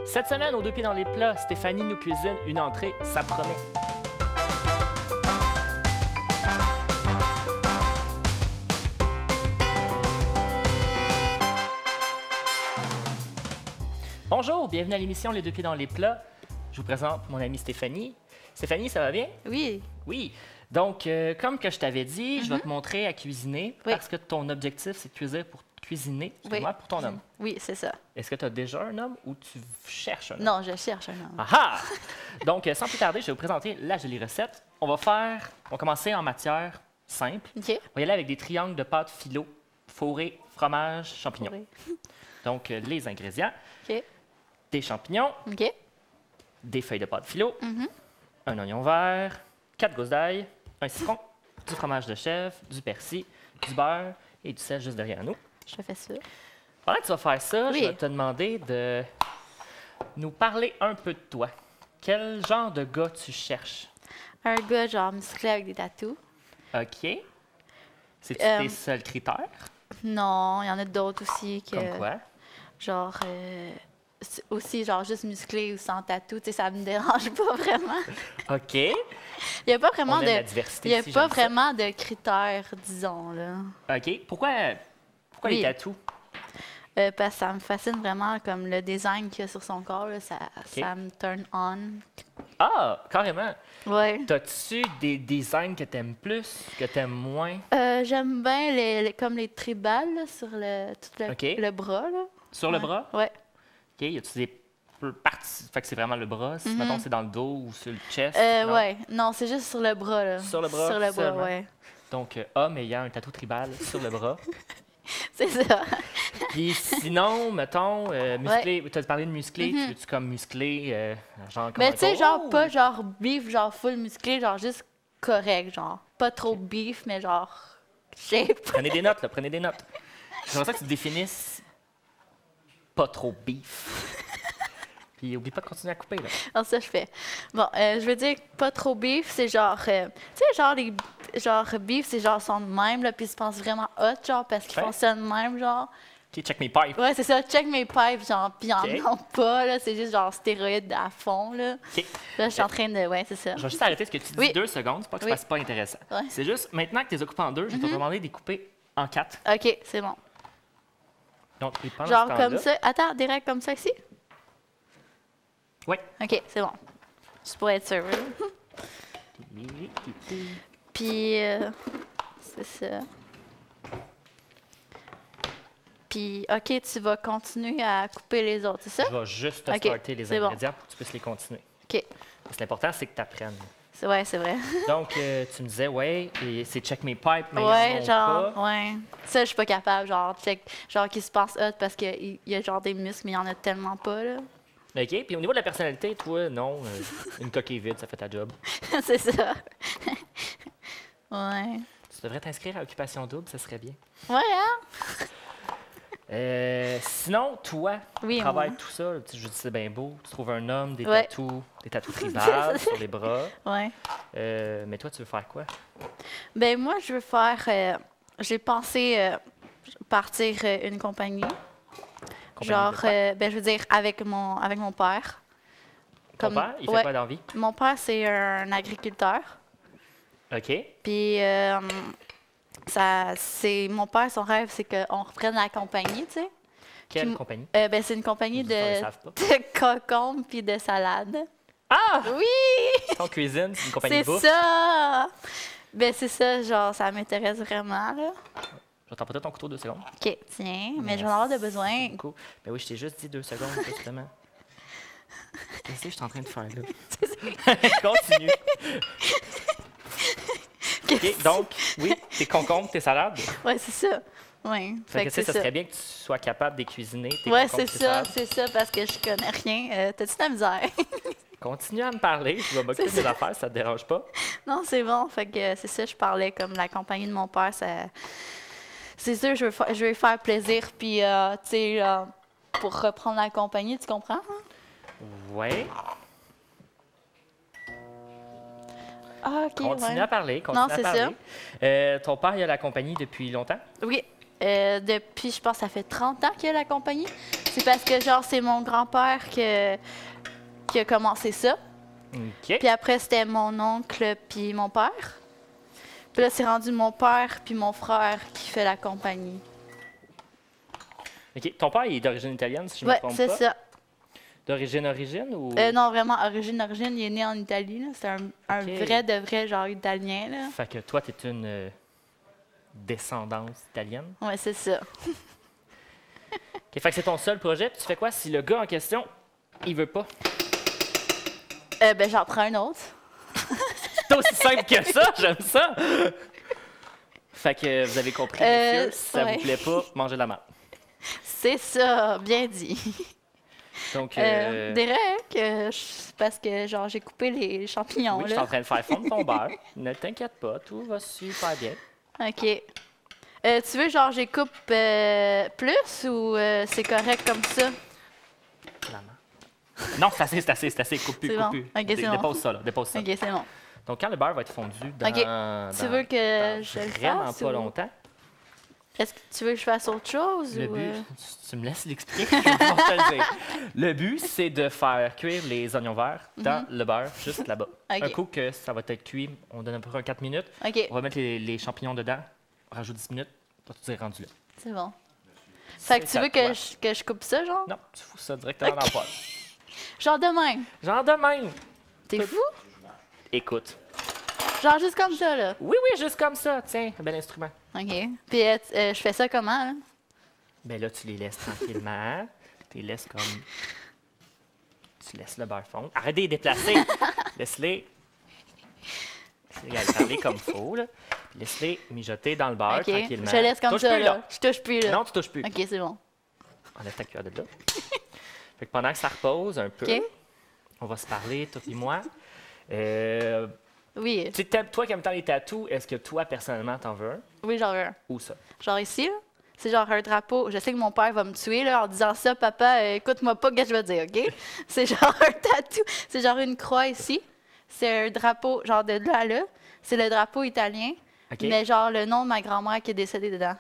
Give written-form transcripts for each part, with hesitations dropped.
Cette semaine, aux deux pieds dans les plats, Stéphanie nous cuisine une entrée, ça promet. Bonjour, bienvenue à l'émission Les deux pieds dans les plats. Je vous présente mon amie Stéphanie. Stéphanie, ça va bien? Oui. Oui. Donc, comme que je t'avais dit, je vais te montrer à cuisiner parce que ton objectif, c'est de cuisiner pour ton homme. Oui, c'est ça. Est-ce que tu as déjà un homme ou tu cherches un homme? Non, je cherche un homme. Aha! Donc, sans plus tarder, je vais vous présenter la jolie recette. On va commencer en matière simple. OK. On va y aller avec des triangles de pâte philo, fourré, fromage, champignons. Fourré. Donc, les ingrédients. OK. Des champignons, OK. des feuilles de pâte philo, un oignon vert, 4 gousses d'ail, un citron, du fromage de chèvre, du persil, du beurre et du sel juste derrière nous. Je fais ça. Pendant que tu vas faire ça, Oui. je vais te demander de nous parler un peu de toi. Quel genre de gars tu cherches? Un gars, genre, musclé avec des tatous. OK. C'est-tu tes seuls critères? Non, il y en a d'autres aussi que... Comme quoi? Genre, aussi, genre, juste musclé ou sans tatou. Tu sais, ça me dérange pas vraiment. OK. Il n'y a pas vraiment On aime la de... diversité Il n'y a ici, pas j'aime ça. vraiment de critères, disons, là. OK. Pourquoi les Oui. tatous? Parce que ça me fascine vraiment, comme le design qu'il y a sur son corps, là, ça me turn on. Ah, carrément. Ouais. T'as-tu des designs que t'aimes plus, que t'aimes moins? J'aime bien comme les tribales là, sur tout OK. le bras. Là. Sur le Ouais. bras? Ouais. OK. Y a-tu des parties? Fait que c'est vraiment le bras. Si, mettons, c'est dans le dos ou sur le chest? non? Ouais. Non, c'est juste sur le bras. Là. Sur le bras Sur le bras, seulement? ouais. Donc, homme ayant un tatou tribal sur le bras. C'est ça. Puis sinon, mettons, musclé, tu as parlé de musclé, tu veux-tu comme musclé, genre comme Mais un tu sais, corps? genre, pas genre beef, genre full musclé, genre juste correct, genre. Pas trop beef, mais genre shape. Prenez des notes, là, prenez des notes. J'aimerais ça que tu définisses pas trop beef. Puis oublie pas de continuer à couper, là. Alors ça, je fais. Bon, je veux dire pas trop beef, c'est genre... tu sais, genre, les beef, c'est genre sont de même, là, puis ils se pensent vraiment hot, genre, parce qu'ils Ouais. font ça de même, genre. OK, check mes pipes. Ouais, c'est ça, check mes pipes, genre, puis ils en OK. ont pas, là, c'est juste genre stéroïdes à fond, là. OK. Là, je suis en train de... Ouais, c'est ça. Je vais juste arrêter ce que tu dis Oui. 2 secondes, c'est pas que Oui. c'est pas intéressant. Ouais. C'est juste, maintenant que tu les as coupés en deux, je vais te demander de les couper en 4. OK, c'est bon. Donc, et pendant Genre ce comme temps-là- ça. Attends, direct comme ça ici? Oui. OK, c'est bon. Juste pour être sûr. Puis, c'est ça. Puis, OK, tu vas continuer à couper les autres, c'est ça? Je vais juste te OK, starter les c'est bon. ingrédients pour que tu puisses les continuer. OK. Parce que l'important, c'est que tu apprennes. Ouais, c'est vrai. Donc, tu me disais, ouais, et c'est check mes pipes, mais Ouais, ils en ont genre, pas. ouais. Ça, je suis pas capable, genre, genre, qui se passe hot parce qu'il y a genre des muscles, mais il y en a tellement pas, là. OK. Puis au niveau de la personnalité, toi, non, une coquille vide, ça fait ta job. C'est ça. Ouais. Tu devrais t'inscrire à Occupation Double, ça serait bien. Ouais, hein? Sinon, toi, Oui, tu travailles moi. tout ça. Je dis c'est bien beau. Tu trouves un homme, des Ouais. tatous tribales sur les bras. Ouais. Mais toi, tu veux faire quoi? Ben moi, je veux faire... j'ai pensé partir une compagnie. Compagnie Genre, de quoi? ben je veux dire, avec mon père. Ton père, il fait ouais. quoi dans la vie? Mon père, c'est un agriculteur. OK. Puis, mon père, son rêve, c'est qu'on reprenne la compagnie, tu sais. Quelle Puis, compagnie? Ben, c'est une compagnie Les auditeurs ne de, savent pas. de concombres puis de salade. Ah! Oui! Ton cuisine, c'est une compagnie de C'est bouffe. ça! Ben, c'est ça, genre, ça m'intéresse vraiment, là. Je vais t'emporter ton couteau 2 secondes. OK, tiens, mais je vais en avoir de besoin. Cool. Ben oui, je t'ai juste dit 2 secondes, justement. Qu'est-ce que je suis en train de faire, là? Continue. OK, donc, oui, tes concombres, tes salades. Ouais, c'est ça. Ouais. Fait que, tu sais, ça c'est serait bien que tu sois capable de les cuisiner, tes Ouais, concombres, c'est tes ça, salades. c'est ça, parce que je connais rien. T'as-tu de la misère? Continue à me parler, je vais m'occuper de C'est mes affaires, ça te dérange pas. Non, c'est bon. Fait que c'est ça, je parlais comme la compagnie de mon père, ça... C'est sûr, je veux lui faire plaisir, puis, tu sais, pour reprendre la compagnie, tu comprends? Hein? Ouais. Ah, OK, Continue ouais. à parler, Non, continue à c'est parler. Ton père, il a la compagnie depuis longtemps? Oui, Depuis, je pense, ça fait 30 ans qu'il y a la compagnie. C'est parce que, genre, c'est mon grand-père qui a commencé ça. OK. Puis après, c'était mon oncle puis mon père. Puis là, c'est rendu mon père puis mon frère qui fait la compagnie. OK. Ton père, il est d'origine italienne, si je ne me Ouais, trompe c'est pas? ça. D'origine ou... Non, vraiment, origine, il est né en Italie. Là. C'est un Ok. vrai de vrai, genre, italien, là. Fait que toi, tu es une descendance italienne. Ouais, c'est ça. OK. Fait que c'est ton seul projet. Puis tu fais quoi si le gars en question, il veut pas? Ben, j'en prends un autre. C'est aussi simple que ça, j'aime ça! Fait que vous avez compris, messieurs, si ça ouais. vous plaît pas, mangez de la marde. C'est ça, bien dit. Donc, Derek, parce que, genre, j'ai coupé les champignons, oui, je suis en là. train de faire fondre ton beurre. Ne t'inquiète pas, tout va super bien. OK. Tu veux, genre, j'ai coupe plus ou c'est correct comme ça? La marde. Non, c'est assez. Coupe plus, C'est coupe bon. plus. Ok, c'est bon. Dépose ça, là. Dépose ça. OK, c'est bon. Donc, quand le beurre va être fondu dans... OK. Tu veux que je le vraiment fasse pas ou- longtemps. Est-ce que tu veux que je fasse autre chose? Le ou, but, tu me laisses l'expliquer, je vais pouvoir te le dire. Le but, c'est de faire cuire les oignons verts dans le beurre, juste là-bas. Ok. Un coup que ça va être cuit, on donne à peu près 4 minutes. OK, On va mettre les champignons dedans, on rajoute 10 minutes, toi, tu es rendu là. c'est bon. Fait que tu C'est veux à toi. que je coupe ça, genre? Non, tu fous ça directement dans le poêle. Genre de même. Genre de même. T'es fou? Écoute. Genre juste comme ça, là. Oui, juste comme ça. Tiens, un bel instrument. OK. Puis je fais ça comment, là? Ben là, tu les laisses tranquillement. Tu les laisses comme... Tu laisses le beurre fondre. Arrête de les déplacer. Laisse-les... Laisse-les parler comme il faut, là. Puis laisse-les mijoter dans le beurre OK. tranquillement. Je laisse comme Touche ça, plus, là. Je touche plus, là. Non, tu touches plus. OK, c'est bon. Enlève ta cuillère de là. Fait que pendant que ça repose un peu, OK. on va se parler, toi et moi. Oui. Tu sais, toi qui aimes tant les tatous, est-ce que toi, personnellement, t'en veux un? Oui, genre un. Où ça? Genre ici, là. C'est genre un drapeau. Je sais que mon père va me tuer là, en disant ça, papa, écoute-moi pas, qu'est-ce que je veux dire, OK? C'est genre un tatou. C'est genre une croix ici. C'est un drapeau, genre de là à là. C'est le drapeau italien. OK. Mais genre le nom de ma grand-mère qui est décédée dedans.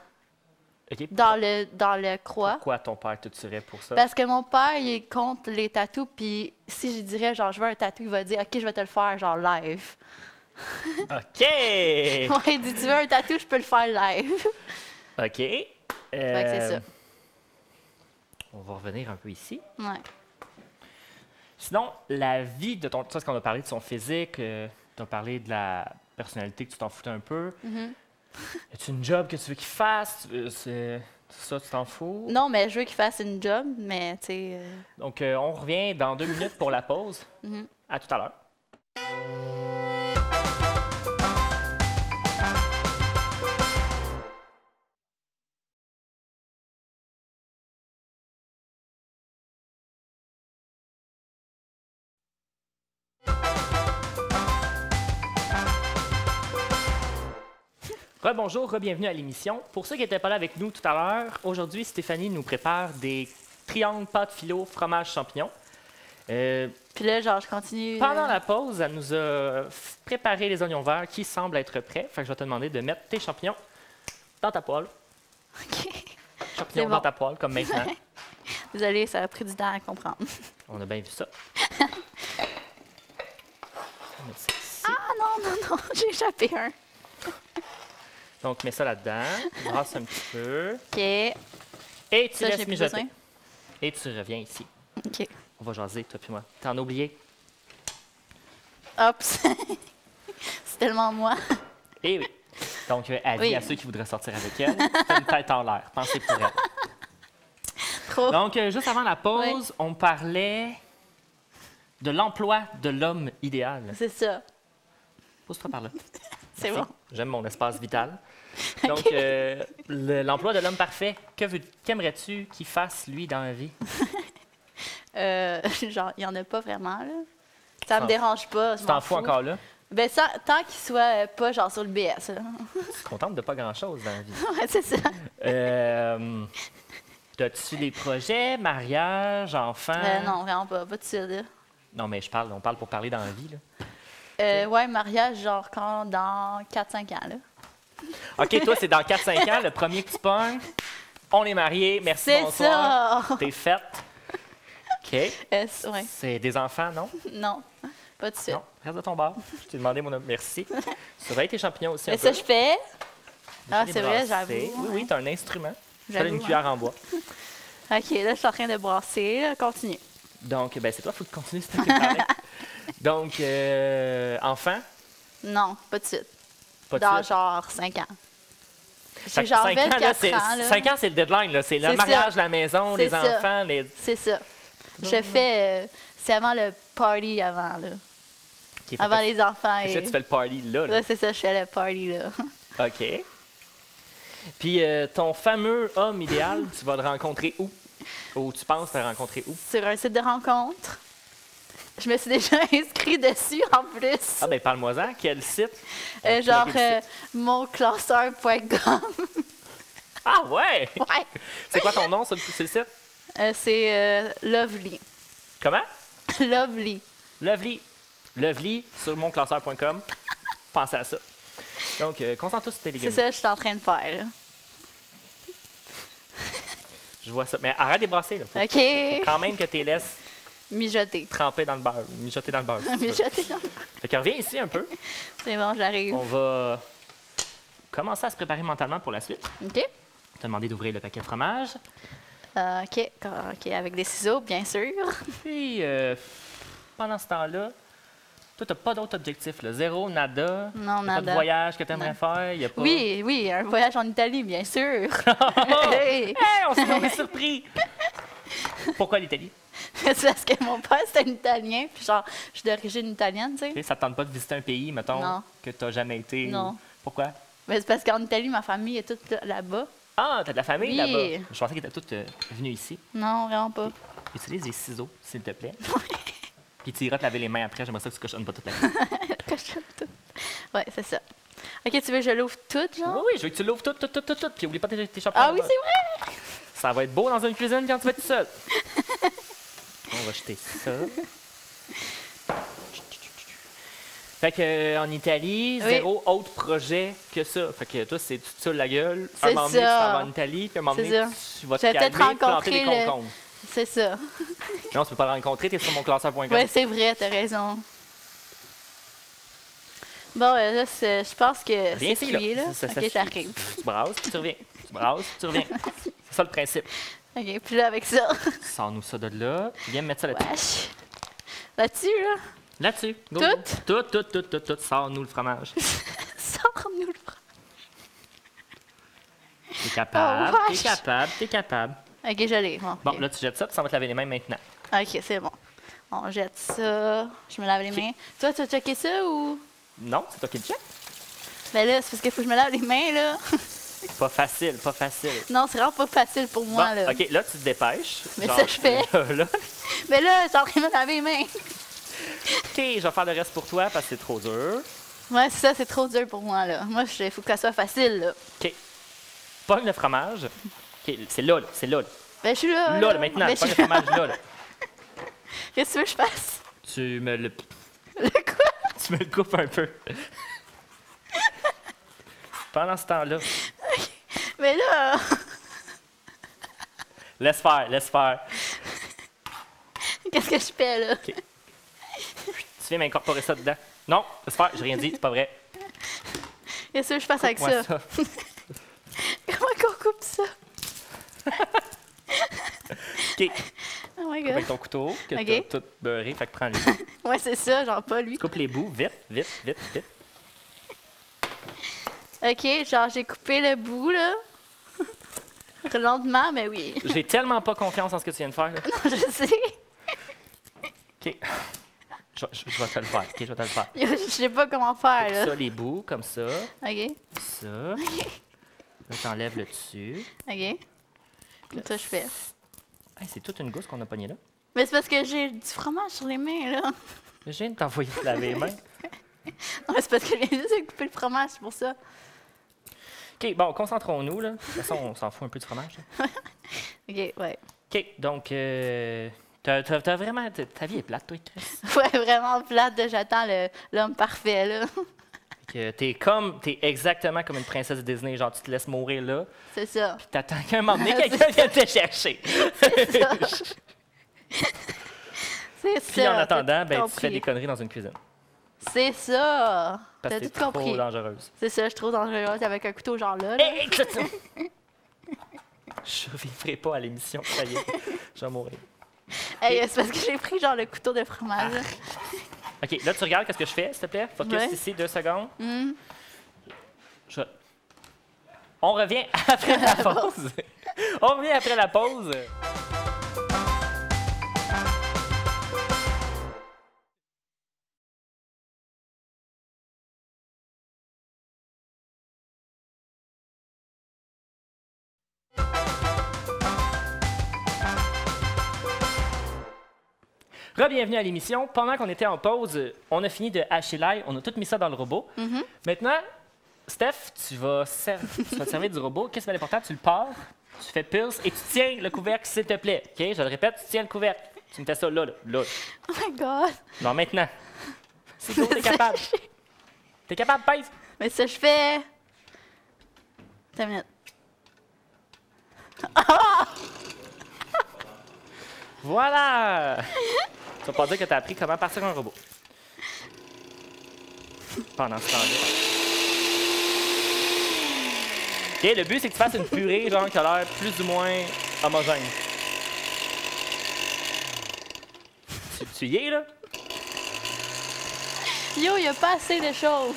OK. Dans le croix. Pourquoi ton père te tuerait pour ça? Parce que mon père, il est contre les tatous. Puis si je dirais, genre, je veux un tatou, il va dire, OK, je vais te le faire, genre, live. OK! Ouais, il dit, tu veux un tatou, je peux le faire live. OK. Fait que c'est ça. On va revenir un peu ici. Ouais. Sinon, la vie de ton... Tu sais, qu'on a parlé de son physique, tu as parlé de la personnalité, que tu t'en foutais un peu. Mhm. As-tu une job que tu veux qu'il fasse? C'est ça, tu t'en fous? Non, mais je veux qu'il fasse une job, mais tu sais. Donc, on revient dans 2 minutes pour la pause. Mhm. À tout à l'heure. Rebonjour, bienvenue à l'émission. Pour ceux qui n'étaient pas là avec nous tout à l'heure, aujourd'hui, Stéphanie nous prépare des triangles pâte philo, fromage, champignons. Puis là, genre, je continue. Pendant la pause, elle nous a préparé les oignons verts qui semblent être prêts. Fait que je vais te demander de mettre tes champignons dans ta poêle. OK. Champignons C'est bon. dans ta poêle, comme maintenant. Désolée, ça a pris du temps à comprendre. On a bien vu ça. On va mettre ça ici. Ah non, j'ai échappé un. Donc, mets ça là-dedans. Brasse un petit peu. OK. Et tu Ça, j'ai laisses plus mijoter. besoin. Et tu reviens ici. OK. On va jaser, toi puis moi. T'en as oublié? Hop. C'est tellement moi. Eh oui. Donc, avis Oui. à ceux qui voudraient sortir avec elle. C'est une tête en l'air. Pensez pour elle. Trop. Donc, juste avant la pause, on parlait de l'emploi de l'homme idéal. C'est ça. Pose-toi par là. C'est Merci. bon. J'aime mon espace vital. Donc, l'emploi de l'homme parfait, qu'aimerais-tu qu'il fasse, lui, dans la vie? Genre, il n'y en a pas vraiment, là. Ça T'en- me dérange pas. je Tu t'en m'en fous encore là? Ben, tant qu'il soit pas, genre, sur le BS, là. Tu te contentes de pas grand-chose dans la vie. Ouais, c'est ça. As-tu des projets, mariage, enfant? Non, vraiment pas. Pas de suite, là. Non, mais on parle pour parler dans la vie, là. Ouais, mariage, genre, dans 4-5 ans, là. OK, toi, c'est dans 4-5 ans, le premier que tu pognes. On est mariés. Merci, C'est bonsoir. ça! T'es faite. OK. Ouais. C'est des enfants, non? Non, pas de suite. Non, reste de ton bar. Je t'ai demandé mon... Merci. Surveille tes champignons aussi un Mais peu. ça, je fais. Ah, Les c'est vrai, brasser. j'avoue. Oui, t'as un instrument. T'as J'avoue, une cuillère en bois. OK, là, je suis en train de brasser. Là, continue. Donc, ben c'est toi, il faut que tu continues si t'as préparé. Donc, enfant, Non, pas de suite. pas de Dans suite. genre 5 ans. Fait J'ai que genre 5 ans, là, 24 c'est, ans. Là. 5 ans, c'est le deadline. Là. C'est le C'est mariage, ça. la maison, C'est les ça. enfants. Les... C'est ça. Je fais. C'est avant le party, avant, là. OK, fait Avant que- les enfants. fait que ça, Et... tu fais le party là. Là, c'est ça, je fais le party, là. OK. Puis, ton fameux homme idéal, tu vas le rencontrer où? Ou tu penses te rencontrer où? Sur un site de rencontre. Je me suis déjà inscrit dessus, en plus. Ah, ben parle-moi-en. Quel site? On peut Genre, plugger le site. monclasseur.com. Ah, ouais! Ouais. C'est quoi ton nom sur le site? C'est Lovely. Comment? Lovely. Lovely. Lovely sur monclasseur.com. Pensez à ça. Donc, concentre-toi sur tes C'est légumes. ça que je suis en train de faire. Là. Je vois ça. Mais arrête de les brasser. Là. Faut OK. quand même que tu les laisses Mijoter. tremper dans le beurre. Mijoter dans le beurre. si tu veux. Mijoter, non. Fait que reviens ici un peu. C'est bon, j'arrive. On va commencer à se préparer mentalement pour la suite. OK. Je t'ai demandé d'ouvrir le paquet de fromage. OK, avec des ciseaux, bien sûr. Puis, pendant ce temps-là, toi, tu n'as pas d'autre objectif. Là. Zéro, nada. Non, Y a pas de nada. voyage que tu aimerais Non. faire. Y a pas... Oui, oui, un voyage en Italie, bien sûr. Hey, Hey! on est surpris! Pourquoi l'Italie? C'est parce que mon père, c'était un Italien, puis genre, je suis d'origine italienne, tu sais. Okay, ça ne te tente pas de visiter un pays, mettons, Non. que tu n'as jamais été? Non. ou- Pourquoi? Mais c'est parce qu'en Italie, ma famille est toute là-bas. Ah, tu as de la famille Oui. là-bas. Je pensais qu'ils étaient toutes venues ici. Non, vraiment pas. Utilise des ciseaux, s'il te plaît. Puis tu iras te laver les mains après. J'aimerais ça que tu cochonnes pas toute la vie. Cochonne tout. Ouais, c'est ça. OK, tu veux que je l'ouvre toute, genre? Oui, oui, je veux que tu l'ouvres tout. Puis oublie pas tes champignons. Ah oui, c'est vrai! Ça va être beau dans une cuisine quand tu vas être tout seul. On va jeter ça. Fait que en Italie, Oui. zéro autre projet que ça. Fait que toi, c'est tu te saoules la gueule. Un C'est moment donné, tu ça. t'en vas en Italie, puis un moment C'est donné, ça. tu vas te Je vais calmer, peut-être planter des rencontrer le- concombres. C'est ça. Non, tu peux pas le rencontrer, t'es sur mon classeur.com. Ouais, c'est vrai, t'as raison. Bon, là, je pense que Viens c'est ici, cuit, là. Ça, OK, j'arrive. Tu brasses, puis tu reviens. Tu brasses, puis tu reviens. C'est ça le principe. OK, puis là, avec ça. Sors-nous ça de là. Puis viens me mettre ça là-dessus. Wesh. Là-dessus, là. Là-dessus. Go. Tout. Sors-nous le fromage. Sors-nous le fromage. T'es capable, Oh, t'es wesh. capable, t'es capable. OK, je l'ai. Bon, Bon, OK. là, tu jettes ça, puis ça va te laver les mains maintenant. OK, c'est bon. On jette ça. Je me lave les OK. mains. Toi, tu as checké ça ou... Non, c'est toi qui le check. Ben là, c'est parce qu'il faut que je me lave les mains, là. Pas facile, pas facile. Non, c'est vraiment pas facile pour moi, Bon, là. OK, là, tu te dépêches. Mais Genre, ça, je fais. Là. Mais là, je suis en train de me laver les mains. OK, je vais faire le reste pour toi parce que c'est trop dur. Ouais, c'est ça, c'est trop dur pour moi, là. Moi, il faut que ça soit facile, là. OK. Pogne le fromage. OK, c'est là, là. C'est là, là. Ben, je suis là. Là, là, maintenant. Ben, je Pogne le suis là. fromage là, là. Qu'est-ce que tu veux que je fasse? Tu me le... Le quoi? Tu me le coupes un peu. Pendant ce temps-là, Mais là... laisse faire, laisse faire. Qu'est-ce que je fais, là? Tu viens m'incorporer ça dedans. Non, laisse faire, j'ai rien dit, c'est pas vrai. Qu'est-ce que je fasse avec Moi, ça? Comment qu'on coupe ça? OK, Oh my coupe God. avec ton couteau, que OK. t'as tout beurré, fait que prends-le. Ouais, c'est ça, genre pas lui. Coupe les bouts, vite, vite, vite, vite. OK, genre j'ai coupé le bout, là. Lentement, mais oui. J'ai tellement pas confiance en ce que tu viens de faire. Là. Non, je sais. OK. Je vais te le faire. OK, je vais te le faire. Je sais pas comment faire, Coupe là. ça, les bouts, comme ça. OK, Ça. Là, t'enlèves le dessus. OK. Comme ça, je fais. Hey, c'est toute une gousse qu'on a pognée là. Mais c'est parce que j'ai du fromage sur les mains, là. Je viens de t'envoyer te laver les mains. Non, c'est parce que j'ai juste coupé le fromage, c'est pour ça. OK, bon, concentrons-nous, là. De toute façon, on s'en fout un peu du fromage. Là. OK, ouais. OK, donc, t'as vraiment... Ta vie est plate, toi, Chris. Ouais, vraiment plate, de j'attends l'homme parfait, là. Que t'es exactement comme une princesse Disney, genre tu te laisses mourir là, C'est ça. puis t'attends qu'à un moment donné, quelqu'un vienne te chercher. C'est ça. C'est ça. Puis en attendant, t'as ben, tu compris. fais des conneries dans une cuisine. C'est ça. Parce T'as que t'es tout compris. trop dangereuse. C'est ça, je suis trop dangereuse avec un couteau genre là. Hé, écoute ça! Je survivrai pas à l'émission, ça y est, je vais mourir. Hey, c'est parce que j'ai pris genre le couteau de fromage. là. OK, là, tu regardes qu'est-ce que je fais, s'il te plaît? Focus Ouais. ici, 2 secondes. Hum. On revient après la pause. On revient après la pause. Re-bienvenue à l'émission. Pendant qu'on était en pause, on a fini de hacher l'ail, on a tout mis ça dans le robot. Mhm. Maintenant, Steph, tu vas te servir du robot. Qu'est-ce qui est important? Tu le pars, tu fais pulse et tu tiens le couvercle, s'il te plaît. OK? Je le répète, tu tiens le couvercle. Tu me fais ça là, là, là. Oh my God. Non, maintenant. C'est bon, t'es capable. T'es capable, pèse. Mais ça, je fais. Attends une minute. Voilà! Tu vas pas dire que tu as appris comment partir un robot. Pendant ce temps-là. OK, le but, c'est que tu fasses une purée, genre, qui a l'air plus ou moins homogène. Tu y es, là? Yo, il n'y a pas assez de choses.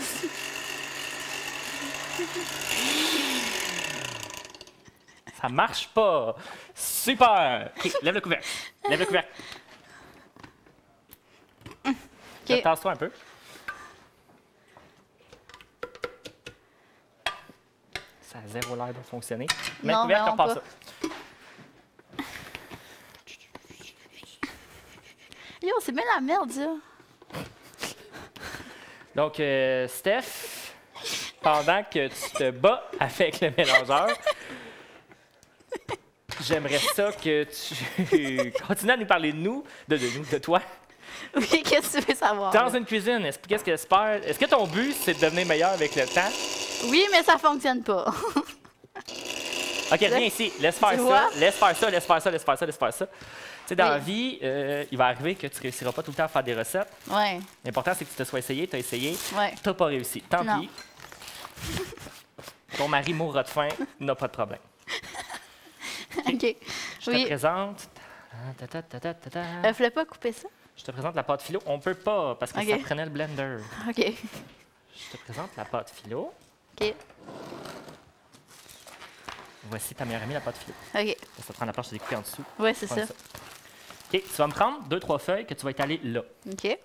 Ça marche pas. Super! OK, lève le couvercle. Lève le couvercle. OK. Tasse-toi un peu. Ça a zéro l'air de fonctionner. Mets le Non, couvercle, vraiment repars pas. ça. Yo, c'est bien la merde, ça. Donc, Steph, pendant que tu te bats avec le mélangeur, j'aimerais ça que tu continues à nous parler de nous, de toi, Oui, qu'est-ce que tu veux savoir? dans une cuisine. Qu'est-ce que j'espère? Est-ce que ton but, c'est de devenir meilleur avec le temps? Oui, mais ça fonctionne pas. OK, viens ici. Laisse faire Tu ça. vois? Laisse faire ça, laisse faire ça, laisse faire ça, laisse faire ça. Tu sais, dans Oui. la vie, il va arriver que tu ne réussiras pas tout le temps à faire des recettes. Ouais, L'important, c'est que tu te sois essayé, tu as essayé, ouais. tu n'as pas réussi. Tant Non. pis. Ton mari mourra de faim, n'a pas de problème. OK. Je te Oui. présente. Voulais pas couper ça? Je te présente la pâte philo. On peut pas parce que OK. ça prenait le blender. OK. Je te présente la pâte philo. OK. Voici ta meilleure amie, la pâte philo. OK. Ça te prend la planche de découper en dessous. Ouais, c'est Prends ça. OK, tu vas me prendre 2-3 feuilles que tu vas étaler là. OK.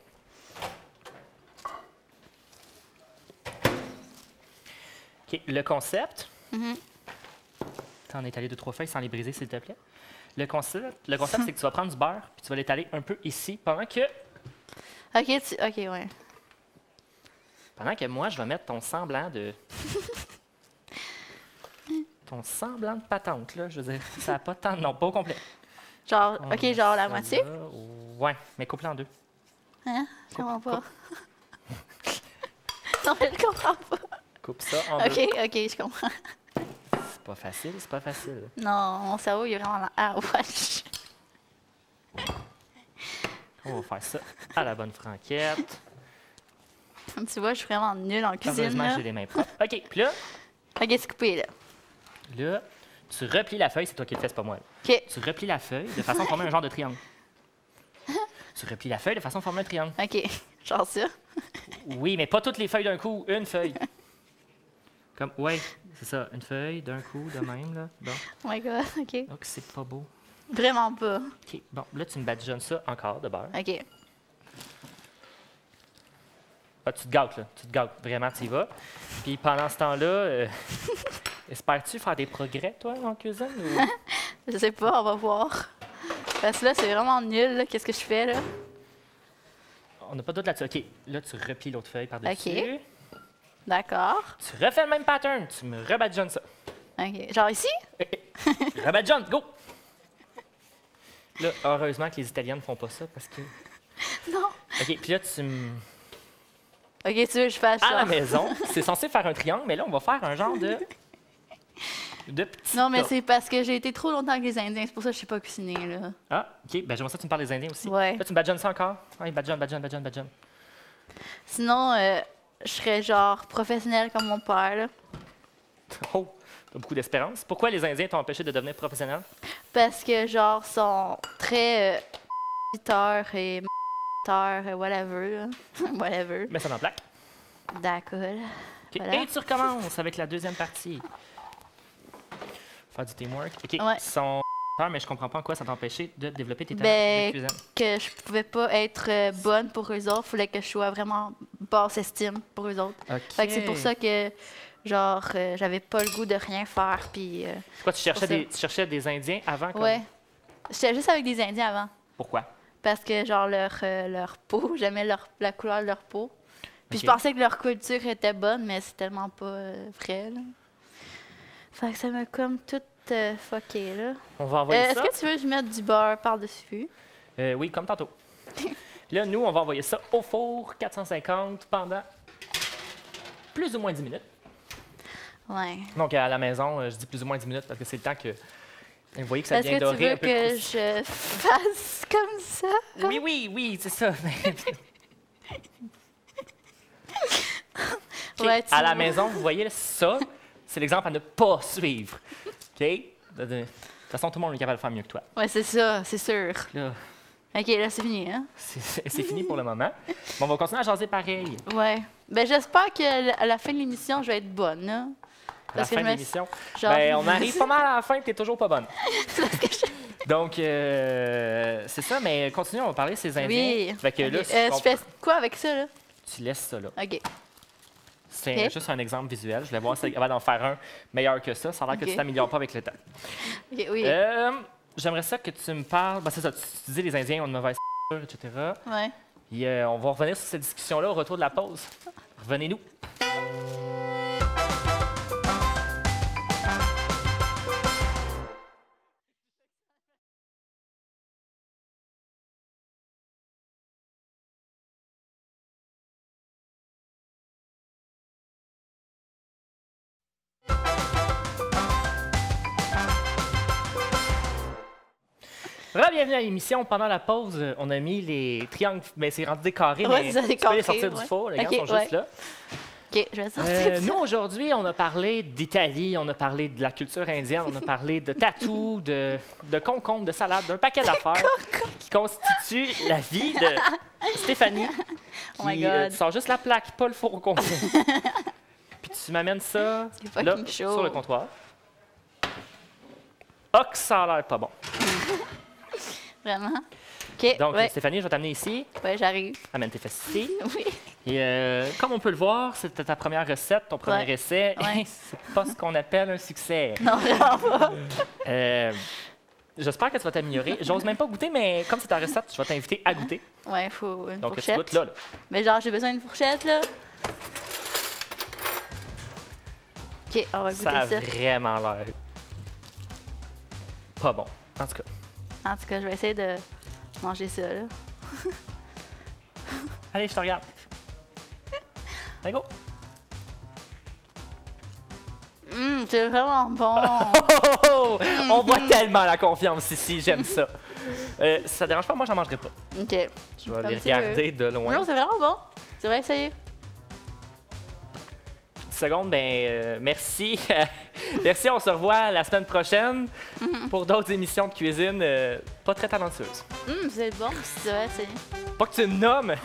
OK, le concept. Mhm. T'en étaler 2-3 feuilles sans les briser, s'il te plaît. Le concept, c'est que tu vas prendre du beurre puis tu vas l'étaler un peu ici pendant que OK, ouais. moi, je vais mettre ton semblant de. Ton semblant de patente, là. Je veux dire, ça n'a pas tant. Non, pas au complet. Genre, On OK, met genre la ça moitié? là. Ouais, mais coupe-le en deux. Hein? Je comprends pas. Non, je comprends pas. Coupe ça en OK, deux. OK, je comprends. C'est pas facile, c'est pas facile. Non, mon cerveau, il est vraiment là. Ah, wesh. On va faire ça à la bonne franquette. Tu vois, je suis vraiment nulle en cuisine, Heureusement, là. j'ai les mains propres. OK, puis là, OK, c'est coupé, là. tu replies la feuille, c'est toi qui le fais, c'est pas moi. là. OK. Tu replies la feuille de façon à former un genre de triangle. Tu replies la feuille de façon à former un triangle. OK. Genre ça. Oui, mais pas toutes les feuilles d'un coup, une feuille. Comme, ouais, c'est ça, une feuille d'un coup, de même, là. Bon, Oh my God, OK. donc c'est pas beau. Vraiment pas. OK, bon, là, tu me badigeonnes ça encore de beurre. OK. Ah, tu te gâtes, là. Tu te gâtes. Vraiment, tu y vas. Puis pendant ce temps-là, espères-tu faire des progrès, toi, en cuisine? Ou... Je sais pas, on va voir. Parce que là, c'est vraiment nul, là. Qu'est-ce que je fais, là? On n'a pas d'autre là-dessus. OK, là, tu replies l'autre feuille par-dessus. OK. D'accord. Tu refais le même pattern. Tu me rebadigeonnes ça. OK. Genre ici? Rebadigeonne, go! Là, heureusement que les Italiennes ne font pas ça parce que... Non. OK, puis là, tu me... Ok, tu veux que je fasse À la genre... maison, c'est censé faire un triangle, mais là, on va faire un genre de petit Non, mais tas. c'est parce que j'ai été trop longtemps avec les Indiens. C'est pour ça que je sais pas cuisiner, là. Ah, OK. Ben, j'aimerais ça que tu me parles des Indiens aussi. Ouais. Là, tu me badjonnes ça encore? Oui, badjonne. Sinon, je serais genre professionnelle comme mon père, là. Oh, t'as beaucoup d'espérance. Pourquoi les Indiens t'ont empêché de devenir professionnel? Parce que, genre, sont très et whatever, là. Whatever. Mets ça dans la plaque. D'accord. OK. Voilà. Et tu recommences avec la deuxième partie. Faire du teamwork. OK. Ouais. Son mais je comprends pas en quoi ça t'a empêché de développer tes talents Ben, de cuisine. que je pouvais pas être bonne pour eux autres. Fallait que je sois vraiment basse estime pour eux autres. OK. Fait que c'est pour ça que, genre, j'avais pas le goût de rien faire, puis... Quoi, tu cherchais, pour ça. tu cherchais des Indiens avant? Comme... Ouais. J'étais juste avec des Indiens avant. Pourquoi? Parce que, genre, leur peau, j'aimais la couleur de leur peau. Puis Ok. je pensais que leur culture était bonne, mais c'est tellement pas vrai, là. Fait que ça m'a comme tout fucké, là. On va envoyer Est-ce ça. que tu veux que je mette du beurre par-dessus? Oui, comme tantôt. Là, nous, on va envoyer ça au four 450 pendant plus ou moins 10 minutes. Ouais. Donc, à la maison, je dis plus ou moins 10 minutes parce que c'est le temps que... Vous voyez que ça Est-ce vient que tu dorer un veux peu. que je fasse comme ça? Oui, c'est ça. OK. Ouais, tu À la vois. maison, vous voyez, là, ça, c'est l'exemple à ne pas suivre. OK? De toute façon, tout le monde est capable de faire mieux que toi. Ouais, c'est ça, c'est sûr. Là, OK, là, c'est fini, hein? c'est fini pour le moment. Mais on va continuer à jaser pareil. Ouais. Ben, j'espère à la fin de l'émission, je vais être bonne, là. À la Parce que fin je de me- l'émission. genre- Ben, on arrive pas mal à la fin, tu n'es toujours pas bonne. Donc, c'est ça, mais continue, on va parler de ces Indiens. Oui. Fait que là, Ok. si Je fais quoi avec ça, là? tu laisses ça là. OK. C'est Ok. juste un exemple visuel. Je voulais voir si tu es capable d'en faire un meilleur que ça. Ça a l'air que Ok. tu t'améliores pas avec le temps. OK, oui. J'aimerais ça que tu me parles. Ben, c'est ça, tu disais les Indiens ont une mauvaise etc. Ouais. Et, on va revenir sur cette discussion-là au retour de la pause. Revenez-nous. Bienvenue à l'émission. Pendant la pause, on a mis les triangles, mais c'est rendu des carrés, Ouais, mais c'est ça, des tu peux les carrés, sortir du ouais. four, les gars Ok, sont juste ouais. là. OK, je vais sortir Nous, ça. aujourd'hui, on a parlé d'Italie, on a parlé de la culture indienne, on a parlé de tatou, de concombre, de salade, d'un paquet d'affaires qui constituent la vie de Stéphanie. Oh my Qui, God. tu sors juste la plaque, pas le four au complet. Puis tu m'amènes ça C'est fucking là, chaud. sur le comptoir. Oh, que ça a l'air pas bon. Vraiment? OK, Donc, ouais. Stéphanie, je vais t'amener ici. Ouais, j'arrive. Amène tes fesses ici. Oui. Et comme on peut le voir, c'était ta première recette, ton premier Ouais. essai. Ouais. C'est pas ce qu'on appelle un succès. Non, vraiment pas. J'espère que tu vas t'améliorer. J'ose même pas goûter, mais comme c'est ta recette, je vais t'inviter à goûter. Ouais, faut une Donc, tu fourchette. goûtes là. Mais genre, j'ai besoin d'une fourchette, là. OK, on va goûter Ça a ça. vraiment l'air pas bon. En tout cas, En tout cas, je vais essayer de manger ça, là. allez, je te regarde. Allez, go! C'est vraiment bon. Oh! On voit tellement la confiance ici, j'aime ça. Ça te dérange pas, moi, j'en mangerai pas. OK. Je vais Comme les tu veux. regarder de loin. Non, c'est vraiment bon. C'est vrai, essayer. Seconde, ben merci. Merci, on se revoit la semaine prochaine pour d'autres émissions de cuisine pas très talentueuses. C'est bon, si tu veux essayer. Pas que tu me nommes.